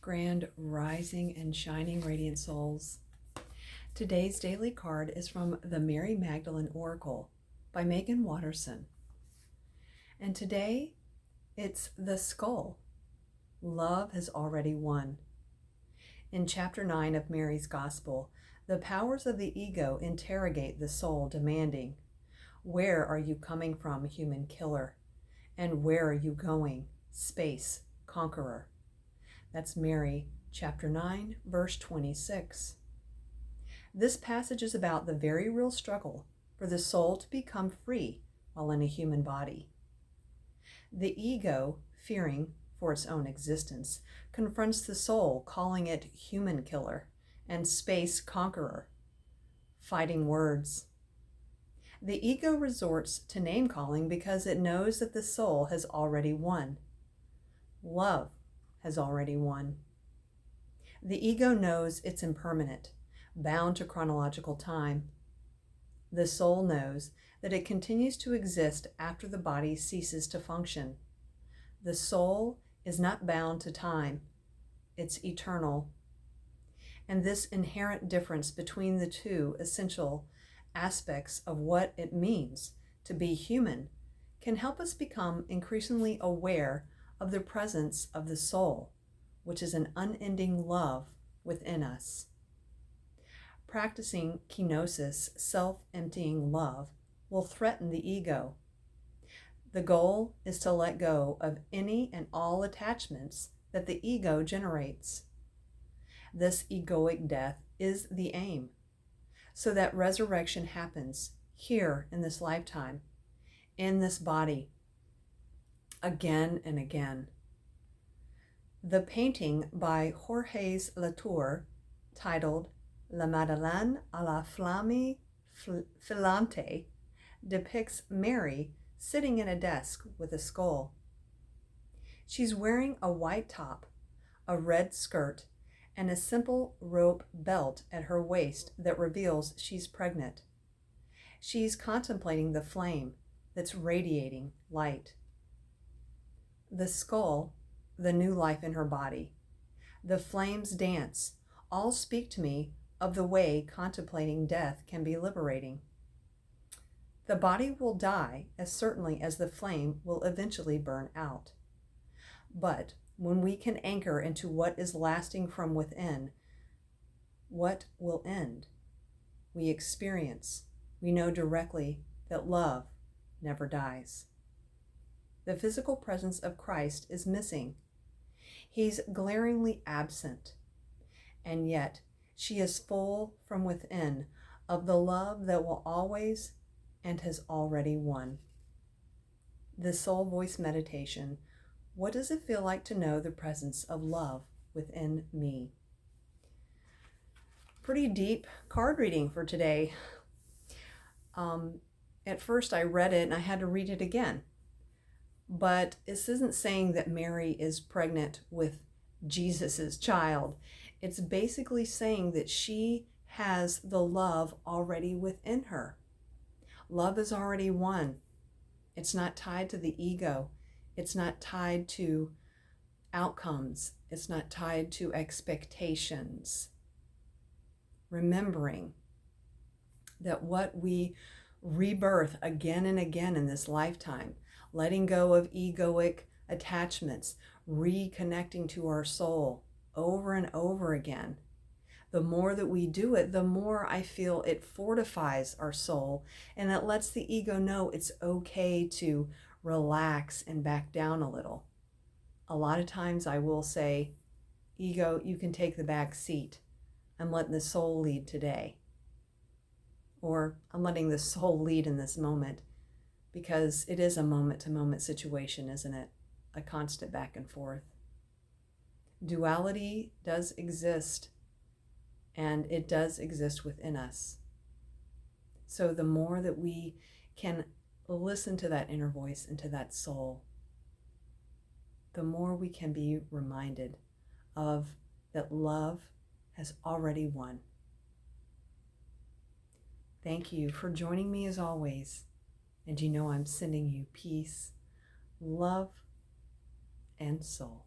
grand rising and shining radiant souls. Today's daily card is from the Mary Magdalene Oracle by Megan Watterson. And today it's the skull. Love has already won. In chapter 9 of Mary's Gospel, the powers of the ego interrogate the soul, demanding, "Where are you coming from, human killer? And where are you going, space conqueror?" That's Mary, chapter 9, verse 26. This passage is about the very real struggle for the soul to become free while in a human body. The ego, fearing for its own existence, confronts the soul, calling it human killer and space conqueror. Fighting words. The ego resorts to name calling because it knows that the soul has already won. Love has already won. The ego knows it's impermanent, bound to chronological time. The soul knows that it continues to exist after the body ceases to function. The soul is not bound to time. It's eternal. And this inherent difference between the two essential aspects of what it means to be human can help us become increasingly aware of the presence of the soul, which is an unending love within us. Practicing kenosis, self-emptying love, will threaten the ego. The goal is to let go of any and all attachments that the ego generates. This egoic death is the aim, so that resurrection happens here in this lifetime, in this body, again and again. The painting by Jorge Latour, titled La Madeleine à la Flamme Filante, depicts Mary sitting at a desk with a skull. She's wearing a white top, a red skirt, and a simple rope belt at her waist that reveals she's pregnant. She's contemplating the flame that's radiating light. The skull, the new life in her body, the flames dance, all speak to me of the way contemplating death can be liberating. The body will die as certainly as the flame will eventually burn out. But when we can anchor into what is lasting from within, what will end, we know directly that love never dies. The physical presence of Christ is missing. He's glaringly absent, and yet she is full from within of the love that will always and has already won. The Soul Voice Meditation. What does it feel like to know the presence of love within me? Pretty deep card reading for today. At first I read it and I had to read it again. But this isn't saying that Mary is pregnant with Jesus's child. It's basically saying that she has the love already within her. Love is already won. It's not tied to the ego. It's not tied to outcomes. It's not tied to expectations. Remembering that what we rebirth again and again in this lifetime, letting go of egoic attachments, reconnecting to our soul over and over again. The more that we do it, the more I feel it fortifies our soul, and it lets the ego know it's okay to relax and back down a little. A lot of times I will say, ego, you can take the back seat. I'm letting the soul lead today. Or I'm letting the soul lead in this moment, because it is a moment-to-moment situation, isn't it? A constant back and forth. Duality does exist, and it does exist within us. So the more that we can listen to that inner voice and to that soul, the more we can be reminded of that love has already won. Thank you for joining me as always. And you know I'm sending you peace, love, and soul.